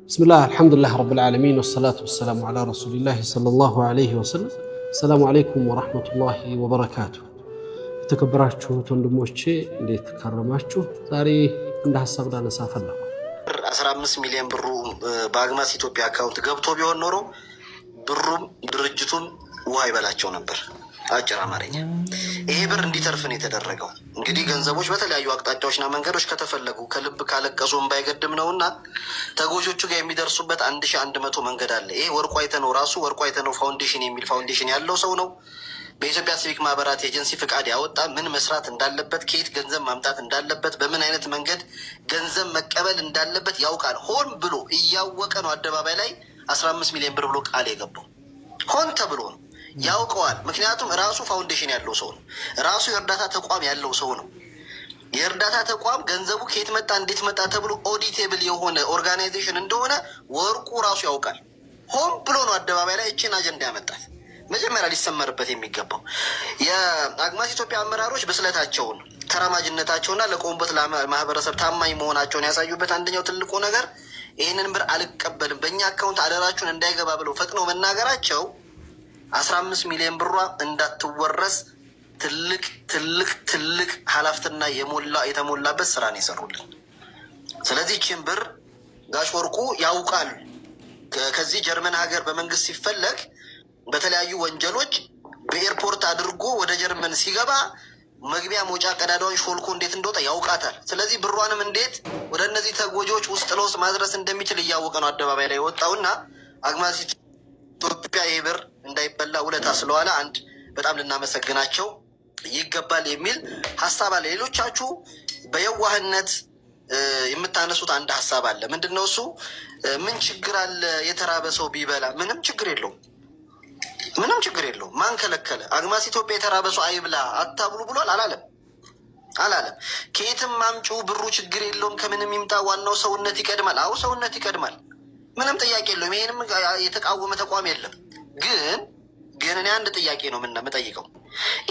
بسم الله الحمد لله رب العالمين والصلاة والسلام على رسول الله صلى الله عليه وسلم. السلام عليكم ورحمة الله وبركاته. تكبراتشو تندموشي اللي تكرماتشو ዛሬ እንደ ሐሳብ ላነሳፈለሁ 15 ሚሊዮን ብሩ በአግማስ ኢትዮጵያ አካውንት ገብቶ ቢሆን ኖሮ ብሩም ድርጅቱም ውሃ ይበላቸው ነበር። አጭር አማርኛ ይሄ ብር እንዲተርፍ ነው የተደረገው። እንግዲህ ገንዘቦች በተለያዩ አቅጣጫዎችና መንገዶች ከተፈለጉ ከልብ ካለቀሱም ባይገድም ነውና ተጎጆቹ ጋር የሚደርሱበት 1100 መንገድ አለ። ይሄ ወርቁ አይተነው ራሱ ወርቁ አይተነው ፋውንዴሽን የሚል ፋውንዴሽን ያለው ሰው ነው። በኢትዮጵያ ሲቪክ ማህበራት ኤጀንሲ ፍቃድ ያወጣ ምን መስራት እንዳለበት፣ ከየት ገንዘብ ማምጣት እንዳለበት፣ በምን አይነት መንገድ ገንዘብ መቀበል እንዳለበት ያውቃል። ሆን ብሎ እያወቀ ነው አደባባይ ላይ 15 ሚሊዮን ብር ብሎ ቃል የገባው። ሆን ተብሎ ነው ያውቀዋል። ምክንያቱም ራሱ ፋውንዴሽን ያለው ሰው ነው። ራሱ የእርዳታ ተቋም ያለው ሰው ነው። የእርዳታ ተቋም ገንዘቡ ከየት መጣ እንዴት መጣ ተብሎ ኦዲቴብል የሆነ ኦርጋናይዜሽን እንደሆነ ወርቁ ራሱ ያውቃል። ሆን ብሎ ነው አደባባይ ላይ እችን አጀንዳ ያመጣት። መጀመሪያ ሊሰመርበት የሚገባው የአግማስ ኢትዮጵያ አመራሮች ብስለታቸውን፣ ተራማጅነታቸውና ለቆሙበት ማህበረሰብ ታማኝ መሆናቸውን ያሳዩበት አንደኛው ትልቁ ነገር ይህንን ብር አልቀበልም በእኛ አካውንት አደራችሁን እንዳይገባ ብለው ፈጥነው መናገራቸው 15 ሚሊዮን ብሯ እንዳትወረስ ትልቅ ትልቅ ትልቅ ኃላፊነትና የተሞላበት ስራ ነው የሰሩልን። ስለዚህ ይህችን ብር ጋሽ ወርቁ ያውቃል። ከዚህ ጀርመን ሀገር በመንግስት ሲፈለግ በተለያዩ ወንጀሎች በኤርፖርት አድርጎ ወደ ጀርመን ሲገባ መግቢያ መውጫ ቀዳዳውን ሾልኮ እንዴት እንደወጣ ያውቃታል። ስለዚህ ብሯንም እንዴት ወደ እነዚህ ተጎጂዎች ውስጥ ለውስጥ ማድረስ እንደሚችል እያወቀ ነው አደባባይ ላይ የወጣውና አግማስ ኢትዮጵያ ይህ ብር እንዳይበላ ውለታ ስለዋለ አንድ በጣም ልናመሰግናቸው ይገባል የሚል ሀሳብ አለ። ሌሎቻችሁ በየዋህነት የምታነሱት አንድ ሀሳብ አለ። ምንድነው እሱ? ምን ችግር አለ የተራበ ሰው ቢበላ? ምንም ችግር የለውም። ምንም ችግር የለውም። ማን ከለከለ? አግማስ ኢትዮጵያ የተራበ ሰው አይብላ አታብሉ ብሏል? አላለም። ከየትም አምጪ ብሩ ችግር የለውም። ከምንም ይምጣ ዋናው ሰውነት ይቀድማል። አዎ ሰውነት ይቀድማል። ምንም ጥያቄ የለውም። ይሄንም የተቃወመ ተቋም የለም። ግን እኔ አንድ ጥያቄ ነው የምጠይቀው።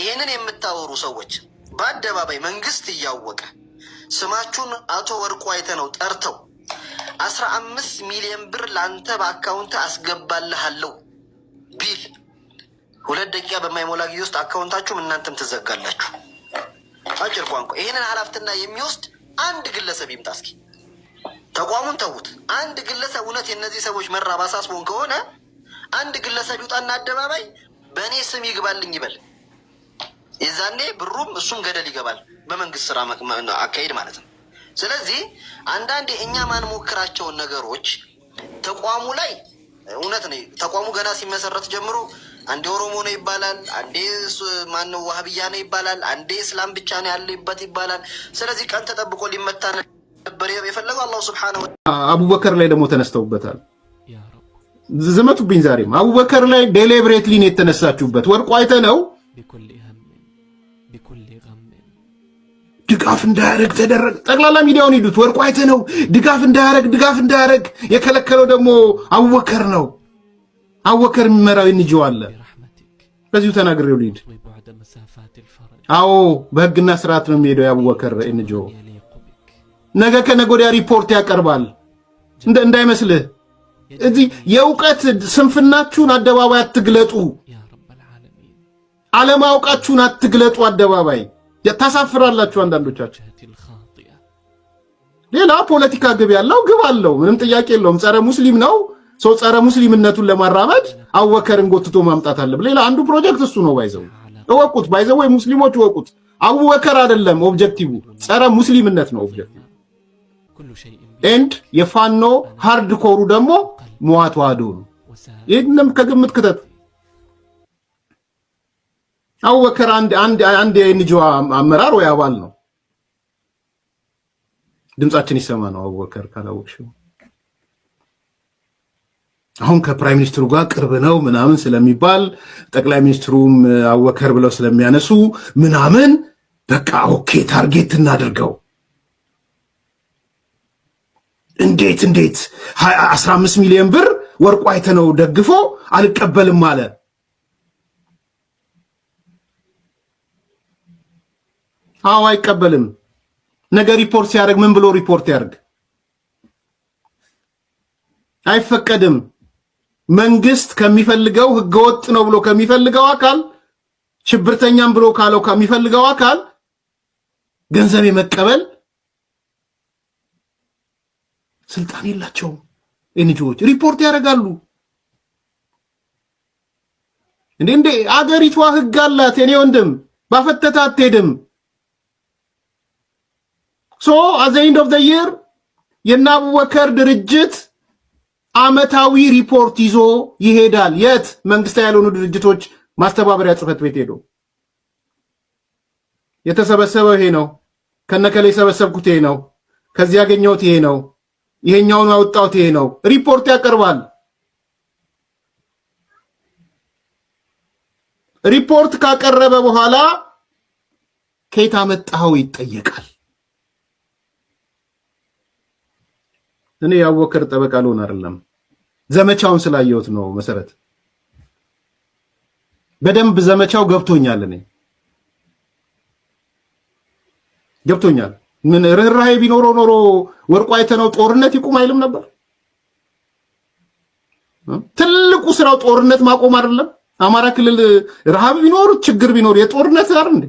ይሄንን የምታወሩ ሰዎች በአደባባይ መንግስት እያወቀ ስማችሁን አቶ ወርቁ አይተነው ጠርተው 15 ሚሊዮን ብር ለአንተ በአካውንት አስገባልሃለሁ ቢል 2 ደቂቃ በማይሞላ ጊዜ ውስጥ አካውንታችሁም እናንተም ትዘጋላችሁ። አጭር ቋንቋ ይሄንን ኃላፊነትና የሚወስድ አንድ ግለሰብ ይምጣ እስኪ። ተቋሙን ተዉት። አንድ ግለሰብ እውነት የእነዚህ ሰዎች መራብ አሳስቦን ከሆነ አንድ ግለሰብ ይውጣና አደባባይ በእኔ ስም ይግባልኝ ይበል። የዛኔ ብሩም እሱም ገደል ይገባል፣ በመንግስት ስራ አካሄድ ማለት ነው። ስለዚህ አንዳንዴ እኛ ማንሞክራቸውን ነገሮች ተቋሙ ላይ እውነት ነው። ተቋሙ ገና ሲመሰረት ጀምሮ አንዴ ኦሮሞ ነው ይባላል፣ አንዴ ማነው ዋህብያ ነው ይባላል፣ አንዴ እስላም ብቻ ነው ያለበት ይባላል። ስለዚህ ቀን ተጠብቆ ሊመታ ነበር የፈለገው አላህ ሱብሓነሁ ወተዓላ። አቡበከር ላይ ደግሞ ተነስተውበታል። ዝመቱብኝ። ዛሬም አቡበከር ላይ ዴሊብሬትሊ ነው የተነሳችሁበት። ወርቁ አይተነው ድጋፍ እንዳያረግ ተደረገ። ጠቅላላ ሚዲያውን ሂዱት። ወርቁ አይተነው ድጋፍ እንዳያረግ የከለከለው ደግሞ አቡበከር ነው። አቡበከር የሚመራው እንጂው አለ። በዚሁ ተናግሬው ልሂድ። አዎ በህግና ስርዓት ነው የሚሄደው የአቡበከር እንጂው። ነገ ከነገ ወዲያ ሪፖርት ያቀርባል። እንዳይመስልህ እዚህ የእውቀት ስንፍናችሁን አደባባይ አትግለጡ። አለማውቃችሁን አትግለጡ አደባባይ። ታሳፍራላችሁ አንዳንዶቻችሁ። ሌላ ፖለቲካ ግብ ያለው ግብ አለው፣ ምንም ጥያቄ የለውም። ጸረ ሙስሊም ነው ሰው። ጸረ ሙስሊምነቱን ለማራመድ አቡበከርን ጎትቶ ማምጣት አለበት። ሌላ አንዱ ፕሮጀክት እሱ ነው። እወቁት፣ ወይ ሙስሊሞች እወቁት። አቡበከር አይደለም ኦብጀክቲቭ፣ ጸረ ሙስሊምነት ነው ኦብጀክቲቭ። ኤንድ የፋኖ ሃርድ ኮሩ ደግሞ ሙዋት ዋዶ ነው። ይሄንም ከግምት ክተት። አቡበከር አንድ የኤንጂኦ አመራር ወይ አባል ነው። ድምጻችን ይሰማ ነው። አቡበከር ካላወቅሽው አሁን ከፕራይም ሚኒስትሩ ጋር ቅርብ ነው ምናምን ስለሚባል ጠቅላይ ሚኒስትሩም አቡበከር ብለው ስለሚያነሱ ምናምን በቃ ኦኬ ታርጌት እናድርገው። እንዴት 15 ሚሊዮን ብር ወርቁ አይተነው ደግፎ አልቀበልም አለ። አዎ አይቀበልም። ነገ ሪፖርት ሲያደርግ ምን ብሎ ሪፖርት ያርግ? አይፈቀድም። መንግስት ከሚፈልገው ህገወጥ ነው ብሎ ከሚፈልገው አካል ሽብርተኛም ብሎ ካለው ከሚፈልገው አካል ገንዘብ የመቀበል ስልጣን የላቸውም። ኤንጂኦዎች ሪፖርት ያደርጋሉ። እንዴ አገሪቷ ህግ አላት። የኔ ወንድም ባፈተታ አትሄድም። ሶ at the end of the year የናቡበከር ድርጅት አመታዊ ሪፖርት ይዞ ይሄዳል። የት መንግስታዊ ያልሆኑ ድርጅቶች ማስተባበሪያ ጽህፈት ቤት ሄዶ የተሰበሰበው ይሄ ነው፣ ከነከለ የሰበሰብኩት ይሄ ነው፣ ከዚህ ያገኘሁት ይሄ ነው፣ ይሄኛውን አወጣሁት ይሄ ነው፣ ሪፖርት ያቀርባል። ሪፖርት ካቀረበ በኋላ ከየት አመጣኸው ይጠየቃል። እኔ ያወከር ጠበቃ ልሆን አይደለም፣ ዘመቻውን ስላየሁት ነው። መሰረት በደንብ ዘመቻው ገብቶኛል። እኔ ገብቶኛል። ምን ርህራሄ ቢኖረው ኖሮ ወርቁ አይተነው ጦርነት ይቁም አይልም ነበር። ትልቁ ስራው ጦርነት ማቆም አይደለም? አማራ ክልል ረሃብ ቢኖር ችግር ቢኖር የጦርነት አይደል እንዴ?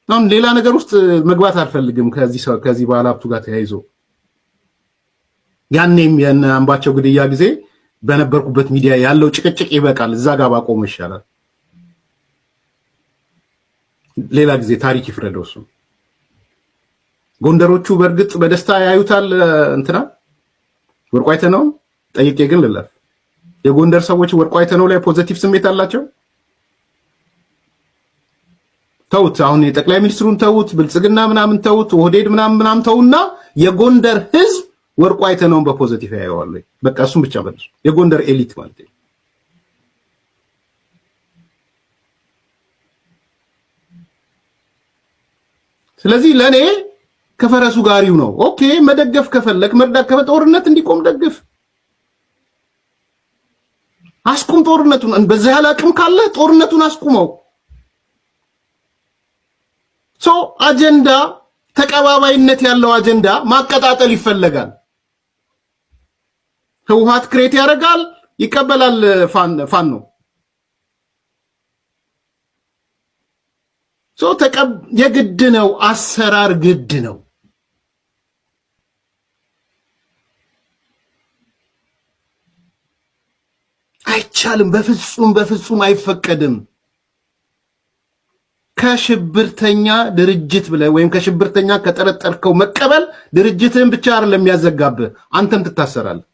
አሁን ሌላ ነገር ውስጥ መግባት አልፈልግም። ከዚህ ባለሀብቱ ጋር ተያይዞ ያኔም የአምባቸው ግድያ ጊዜ በነበርኩበት ሚዲያ ያለው ጭቅጭቅ ይበቃል። እዛ ጋር ባቆም ይሻላል። ሌላ ጊዜ ታሪክ ይፍረደው እሱ። ጎንደሮቹ በእርግጥ በደስታ ያዩታል። እንትና ወርቁ አይተነው ጠይቄ ግን ልለፍ። የጎንደር ሰዎች ወርቁ አይተነው ላይ ፖዚቲቭ ስሜት አላቸው? ተውት። አሁን የጠቅላይ ሚኒስትሩን ተውት፣ ብልጽግና ምናምን ተውት፣ ኦህዴድ ምናምን ተውና የጎንደር ህዝብ ወርቁ አይተነውን በፖዚቲቭ ያየዋል። በቃ እሱን ብቻ መልሱ። የጎንደር ኤሊት ማለት ነው። ስለዚህ ለኔ ከፈረሱ ጋሪው ነው። ኦኬ መደገፍ ከፈለክ መርዳት ከጦርነት እንዲቆም ደግፍ፣ አስቁም ጦርነቱን። በዛ ያለ አቅም ካለ ጦርነቱን አስቁመው። አጀንዳ ተቀባባይነት ያለው አጀንዳ ማቀጣጠል ይፈለጋል። ህወሓት ክሬት ያደርጋል፣ ይቀበላል። ፋኖ የግድ ነው፣ አሰራር ግድ ነው። አይቻልም፣ በፍጹም አይፈቀድም። ከሽብርተኛ ድርጅት ብለህ ወይም ከሽብርተኛ ከጠረጠርከው መቀበል ድርጅትህን ብቻ አይደለም የሚያዘጋብህ፣ አንተም ትታሰራለህ።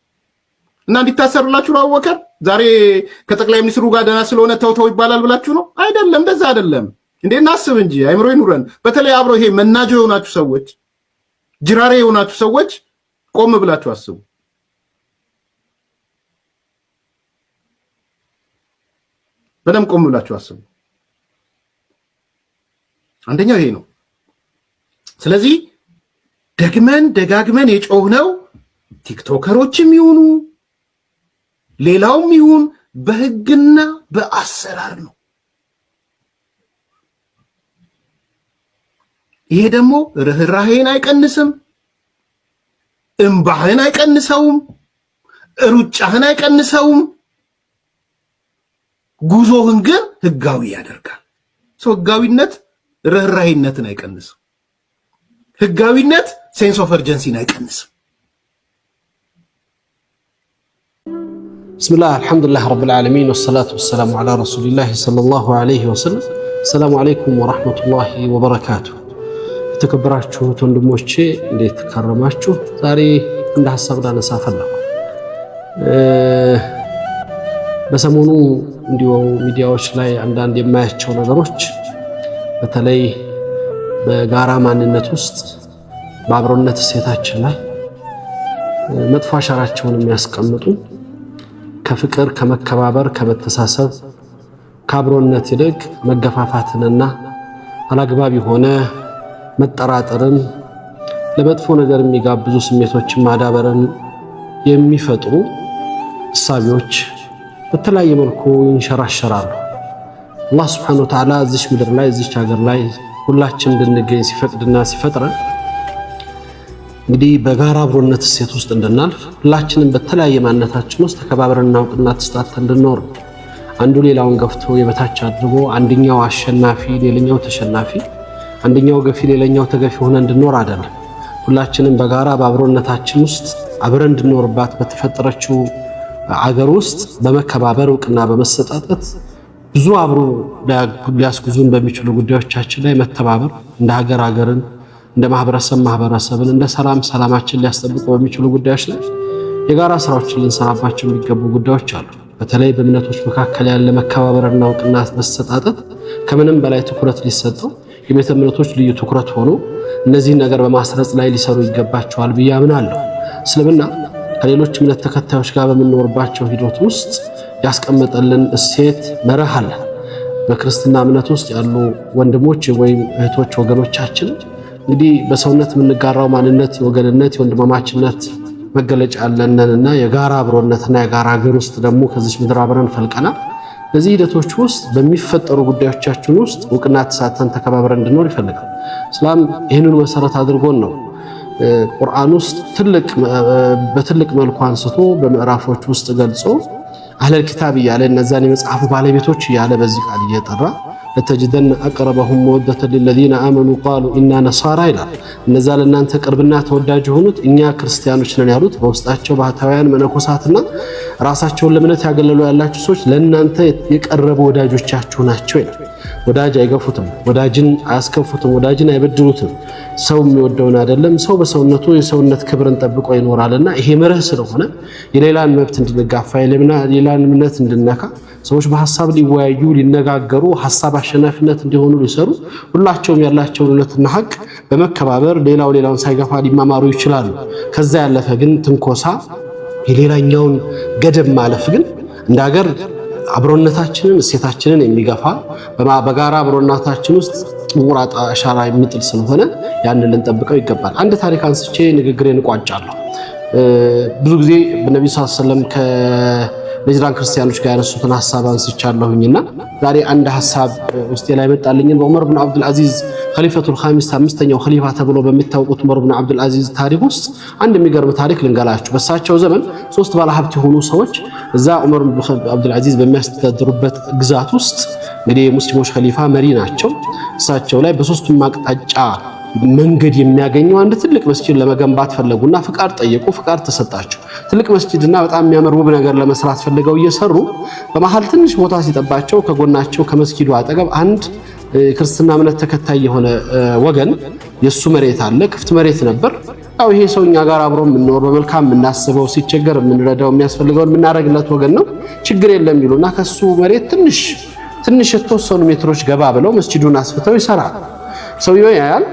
እና እንዲታሰርላችሁ ነው አቡበከር ዛሬ ከጠቅላይ ሚኒስትሩ ጋር ደህና ስለሆነ ተው ይባላል ብላችሁ ነው? አይደለም፣ እንደዛ አይደለም። እንዴ እናስብ እንጂ አይምሮ ይኑረን። በተለይ አብሮ ይሄ መናጆ የሆናችሁ ሰዎች፣ ጅራሬ የሆናችሁ ሰዎች ቆም ብላችሁ አስቡ። በደም ቆም ብላችሁ አስቡ። አንደኛው ይሄ ነው። ስለዚህ ደጋግመን የጮህነው ቲክቶከሮችም ይሁኑ ሌላውም ይሁን በህግና በአሰራር ነው። ይሄ ደግሞ ርህራሄን አይቀንስም፣ እንባህን አይቀንሰውም፣ ሩጫህን አይቀንሰውም። ጉዞህን ግን ህጋዊ ያደርጋል። ህጋዊነት ርህራሄነትን አይቀንስም። ህጋዊነት ሴንስ ኦፍ እርጀንሲን አይቀንስም። ብስሚላህ አልሐምዱሊላህ ረብል ዓለሚን ወሰላቱ ወሰላሙ ዐላ ረሱሊላህ ሰለላሁ ዐለይሂ ወሰለም። ሰላሙ አለይኩም ወራህመቱላሂ ወበረካቱ። የተከበራችሁት ወንድሞቼ እንዴት ከረማችሁ? ዛሬ እንደ ሐሳብ ላነሳ ፈለኩ። በሰሞኑ እንዲሁ ሚዲያዎች ላይ አንዳንድ የማያቸው ነገሮች በተለይ በጋራ ማንነት ውስጥ በአብሮነት እሴታችን ላይ መጥፎ አሻራቸውን የሚያስቀምጡ ከፍቅር፣ ከመከባበር፣ ከመተሳሰብ፣ ከአብሮነት ይልቅ መገፋፋትንና አላግባብ የሆነ መጠራጠርን ለመጥፎ ነገር የሚጋብዙ ስሜቶችን ማዳበርን የሚፈጥሩ እሳቢዎች በተለያየ መልኩ ይንሸራሸራሉ። አላህ ሱብሓነሁ ወተዓላ እዚች ምድር ላይ እዚች ሀገር ላይ ሁላችን እንድንገኝ ሲፈቅድና ሲፈጥረን እንግዲህ በጋራ አብሮነት እሴት ውስጥ እንድናልፍ ሁላችንም በተለያየ ማንነታችን ውስጥ ተከባብረንና እውቅና ተሰጣጥተን እንድንኖር አንዱ ሌላውን ገፍቶ የበታች አድርጎ አንደኛው አሸናፊ ሌላኛው ተሸናፊ አንደኛው ገፊ ሌላኛው ተገፊ ሆነ እንድንኖር አይደለም። ሁላችንም በጋራ በአብሮነታችን ውስጥ አብረን እንድንኖርባት በተፈጠረችው አገር ውስጥ በመከባበር እውቅና በመሰጣጠት ብዙ አብሮ ሊያስጉዙን በሚችሉ ጉዳዮቻችን ላይ መተባበር እንደ ሀገር ሀገርን እንደ ማህበረሰብን እንደ ሰላማችን ሊያስጠብቁ በሚችሉ ጉዳዮች ላይ የጋራ ስራዎችን ልንሰራባቸው የሚገቡ ጉዳዮች አሉ። በተለይ በእምነቶች መካከል ያለ መከባበርና እውቅና መሰጣጠት ከምንም በላይ ትኩረት ሊሰጠው የቤተ እምነቶች ልዩ ትኩረት ሆኖ እነዚህን ነገር በማስረጽ ላይ ሊሰሩ ይገባቸዋል ብዬ አምናለሁ። እስልምና ከሌሎች እምነት ተከታዮች ጋር በምንኖርባቸው ሂደት ውስጥ ያስቀመጠልን እሴት መርህ አለ። በክርስትና እምነት ውስጥ ያሉ ወንድሞች ወይም እህቶች ወገኖቻችን እንግዲህ በሰውነት የምንጋራው ማንነት የወገንነት የወንድማማችነት መገለጫ ያለንና የጋራ አብሮነትና የጋራ ሀገር ውስጥ ደግሞ ከዚህ ምድር አብረን ፈልቀናል። በዚህ ሂደቶች ውስጥ በሚፈጠሩ ጉዳዮቻችን ውስጥ እውቅና ተሳተን ተከባብረን እንድንኖር ይፈልጋል። እስላም ይህንን መሰረት አድርጎን ነው ቁርአን ውስጥ በትልቅ መልኩ አንስቶ በምዕራፎች ውስጥ ገልጾ አህለል ኪታብ እያለ እነዛን የመጽሐፉ ባለቤቶች እያለ በዚህ ቃል እየጠራ ለተጅደን አቅረበሁም መወደተን ለለዚነ አመኑ ቃሉ ኢና ነሳራ ይላል። እነዛ ለእናንተ ቅርብና ተወዳጅ የሆኑት እኛ ክርስቲያኖች ነን ያሉት በውስጣቸው ባህታውያን መነኮሳትና ራሳቸውን ለእምነት ያገለሉ ያላችሁ ሰዎች ለእናንተ የቀረቡ ወዳጆቻችሁ ናቸው ይላል። ወዳጅ አይገፉትም፣ ወዳጅን አያስከፉትም፣ ወዳጅን አይበድሉትም። ሰው የሚወደውን አይደለም፣ ሰው በሰውነቱ የሰውነት ክብርን ጠብቆ ይኖራልና ይሄ መርህ ስለሆነ የሌላን መብት እንድንጋፋ የሌላን እምነት እንድነካ ሰዎች በሐሳብ ሊወያዩ ሊነጋገሩ ሐሳብ አሸናፊነት እንዲሆኑ ሊሰሩ ሁላቸውም ያላቸውን እውነትና ሐቅ በመከባበር ሌላውን ሳይገፋ ሊማማሩ ይችላሉ። ከዛ ያለፈ ግን ትንኮሳ የሌላኛውን ገደብ ማለፍ ግን እንደ ሀገር አብሮነታችንን እሴታችንን የሚገፋ በጋራ አብሮነታችን ውስጥ ጥቁር አሻራ የሚጥል ስለሆነ ያንን ልንጠብቀው ይገባል። አንድ ታሪክ አንስቼ ንግግሬን እቋጫለሁ። ብዙ ጊዜ በነብዩ ሰለላሁ ዐለይሂ ወሰለም ከነጅራን ክርስቲያኖች ጋር ያነሱትን ሐሳብ አንስቻለሁኝና ዛሬ አንድ ሐሳብ ውስጤ ላይ መጣልኝ። በዑመር ኢብኑ አብዱል አዚዝ ኸሊፈቱል ኻሚስ አምስተኛው ኸሊፋ ተብሎ በሚታወቁት ዑመር ኢብኑ አብዱል አዚዝ ታሪክ ውስጥ አንድ የሚገርም ታሪክ ልንገላችሁ። በሳቸው ዘመን ሶስት ባለሀብት የሆኑ ሰዎች እዛ ዑመር ኢብኑ አብዱል አዚዝ በሚያስተዳድሩበት ግዛት ውስጥ እንግዲህ የሙስሊሞች ኸሊፋ መሪ ናቸው። እሳቸው ላይ በሶስቱም አቅጣጫ መንገድ የሚያገኘው አንድ ትልቅ መስጂድ ለመገንባት ፈለጉና ፍቃድ ጠየቁ። ፍቃድ ተሰጣቸው። ትልቅ መስጂድና በጣም የሚያምር ውብ ነገር ለመስራት ፈልገው እየሰሩ በመሃል ትንሽ ቦታ ሲጠባቸው ከጎናቸው ከመስጂዱ አጠገብ አንድ ክርስትና እምነት ተከታይ የሆነ ወገን የሱ መሬት አለ፣ ክፍት መሬት ነበር። ያው ይሄ ሰው እኛ ጋር አብሮ የምንኖር በመልካም የምናስበው ሲቸገር የምንረዳው የሚያስፈልገውን የምናደርግለት ወገን ነው፣ ችግር የለም ይሉና ከሱ መሬት ትንሽ የተወሰኑ ሜትሮች ገባ ብለው መስጂዱን አስፍተው ይሰራል። ሰውየው ያያል፣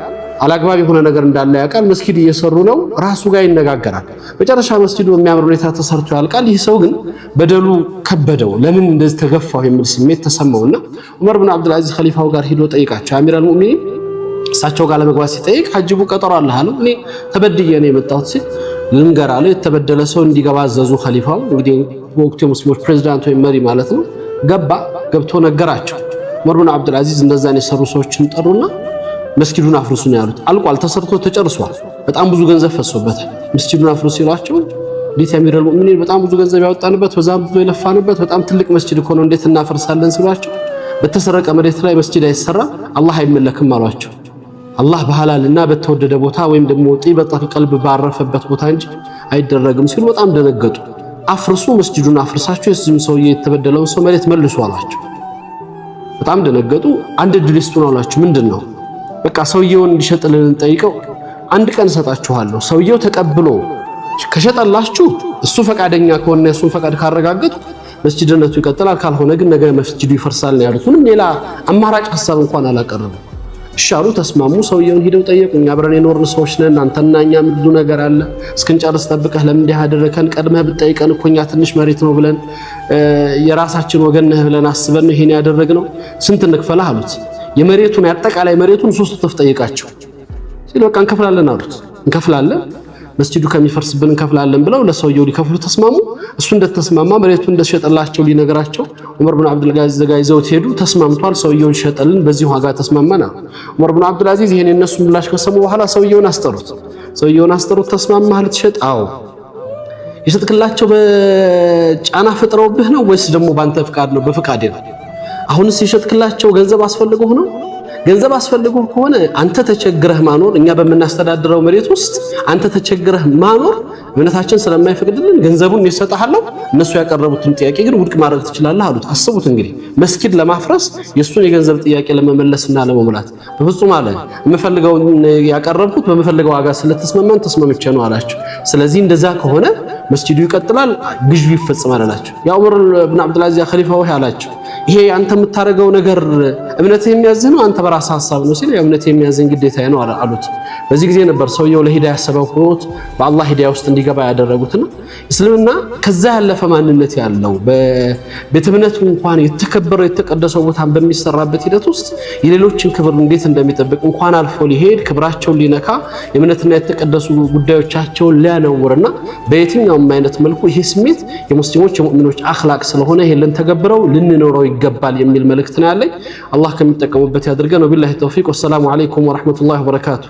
አላግባብ የሆነ ነገር እንዳለ ያውቃል። መስጊድ እየሰሩ ነው፣ ራሱ ጋር ይነጋገራል። መጨረሻ መስጊዱ በሚያምር ሁኔታ ተሰርቶ ያልቃል። ይህ ሰው ግን በደሉ ከበደው፣ ለምን እንደዚህ ተገፋው የሚል ስሜት ተሰማውና ዑመር ኢብኑ አብዱል አዚዝ ኸሊፋው ጋር ሂዶ ጠይቃቸው። አሚራል ሙእሚኒን እሳቸው ጋር ለመግባት ሲጠይቅ ሐጅቡ ቀጠሮ አለ አለው። እኔ ተበድዬ ነው የመጣሁት ሲል ልንገር አለ። የተበደለ ሰው እንዲገባ አዘዙ ኸሊፋው። እንግዲህ ወቅቱ የሙስሊሞች ፕሬዝዳንት ወይም መሪ ማለት ነው። ገብቶ ነገራቸው። ዑመር ኢብኑ አብዱል አዚዝ እነዛን የሰሩ ሰዎችን ጠሩና መስጊዱን አፍርሱ ነው ያሉት። አልቋል፣ ተሰርቶ ተጨርሷል። በጣም ብዙ ገንዘብ ፈሶበታል። መስጊዱን አፍርሱ ሲሏቸው እንዴት አሚረል ሙእሚኒን በጣም ብዙ ገንዘብ ያወጣንበት በዛም ብዙ የለፋንበት በጣም ትልቅ መስጊድ እኮ ነው እንዴት እናፈርሳለን ሲሏቸው በተሰረቀ መሬት ላይ መስጊድ አይሰራ አላህ አይመለክም አሏቸው። አላህ በሐላልና በተወደደ ቦታ ወይም ደግሞ ጢበተ ቀልብ ባረፈበት ቦታ እንጂ አይደረግም ሲሉ በጣም ደነገጡ። አፍርሱ፣ መስጊዱን አፍርሳችሁ የዚህም ሰው የተበደለውን ሰው መሬት መልሱ አሏቸው። በጣም ደነገጡ። አንድ እድል ይስጡን አሏቸው። ምንድነው? በቃ ሰውየውን እንዲሸጥልን ጠይቀው አንድ ቀን ሰጣችኋለሁ። ሰውየው ተቀብሎ ከሸጠላችሁ እሱ ፈቃደኛ ከሆነ እሱን ፈቃድ ካረጋገጡ መስጂድነቱ ይቀጥላል፣ ካልሆነ ግን ነገ መስጂዱ ይፈርሳል ነው ያሉት። ምንም ሌላ አማራጭ ሐሳብ እንኳን አላቀረቡ። እሻሉ፣ ተስማሙ። ሰውየውን ሂደው ጠየቁ። እኛ አብረን የኖርን ሰዎች ነን፣ አንተና እኛ ብዙ ነገር አለ፣ እስክንጨርስ ጠብቀህ ለምን እንዲህ አደረከን? ቀድመህ ብትጠይቀን እኮ እኛ ትንሽ መሬት ነው ብለን የራሳችን ወገን ነህ ብለን አስበን ነው ይሄን ያደረግነው። ስንት እንክፈልህ አሉት። የመሬቱን ያጠቃላይ መሬቱን 3 እጥፍ ጠይቃቸው ሲል በቃ እንከፍላለን አሉት። እንከፍላለን፣ መስጂዱ ከሚፈርስብን እንከፍላለን ብለው ለሰውየው ሊከፍሉ ተስማሙ። እሱ እንደተስማማ መሬቱን እንደሸጠላቸው ሊነገራቸው ዑመር ኢብኑ አብዱል አዚዝ ጋር ይዘውት ሄዱ። ተስማምቷል፣ ሰውየውን ሸጠልን፣ በዚህ ዋጋ ተስማማና ዑመር ኢብኑ አብዱል አዚዝ ይሄን የነሱ ምላሽ ከሰሙ በኋላ ሰውየውን አስጠሩት። ሰውየውን አስጠሩት። ተስማማህ ልትሸጥ? አዎ። የሸጥክላቸው በጫና ፈጥረውብህ ነው ወይስ ደግሞ ባንተ ፍቃድ ነው? በፍቃድ ነው። አሁንስ የሸጥክላቸው ገንዘብ አስፈልገው ነው? ገንዘብ አስፈልገው ከሆነ አንተ ተቸግረህ ማኖር፣ እኛ በመናስተዳድረው መሬት ውስጥ አንተ ተቸግረህ ማኖር እምነታችን ስለማይፈቅድልን ገንዘቡን ይሰጣሃለሁ፣ እነሱ ያቀረቡትን ጥያቄ ግን ውድቅ ማድረግ ትችላለህ አሉት። አስቡት እንግዲህ መስጊድ ለማፍረስ የሱን የገንዘብ ጥያቄ ለመመለስና ለመሙላት በፍጹም አለ። የምፈልገውን ያቀረብኩት በመፈልገው ዋጋ ስለተስማማን ተስማምቼ ነው አላቸው። ስለዚህ እንደዛ ከሆነ መስጊዱ ይቀጥላል፣ ግዢው ይፈጽማል አላቸው። ያ ዑመር ኢብኑ አብዱልአዚዝ ኸሊፋው አላቸው፣ ይሄ አንተ የምታረገው ነገር እምነትህ የሚያዝህ ነው አንተ በራስህ ሐሳብ ነው ሲል እምነትህ የሚያዝህ ግዴታዬ ነው አሉት። በዚህ ጊዜ ነበር ሰውየው ለሂዳያ ሰበብ ሆኖት በአላህ ሂዳያ ውስጥ እንዲገባ ያደረጉትና እስልምና ከዛ ያለፈ ማንነት ያለው በቤተ እምነቱ እንኳን የተከበረው የተቀደሰው ቦታን በሚሰራበት ሂደት ውስጥ የሌሎችን ክብር እንዴት እንደሚጠብቅ እንኳን አልፎ ሊሄድ ክብራቸውን ሊነካ የእምነትና የተቀደሱ ጉዳዮቻቸውን ሊያነውርና በየትኛውም አይነት መልኩ ይሄ ስሜት የሙስሊሞች የሙእሚኖች አኽላቅ ስለሆነ ይሄን ተገብረው ልንኖረው ይገባል የሚል መልእክት ነው ያለኝ። አላህ ከሚጠቀሙበት ያድርገን። ወቢላሂ ተውፊቅ። ወሰላሙ አለይኩም ወራህመቱላሂ ወበረካቱ።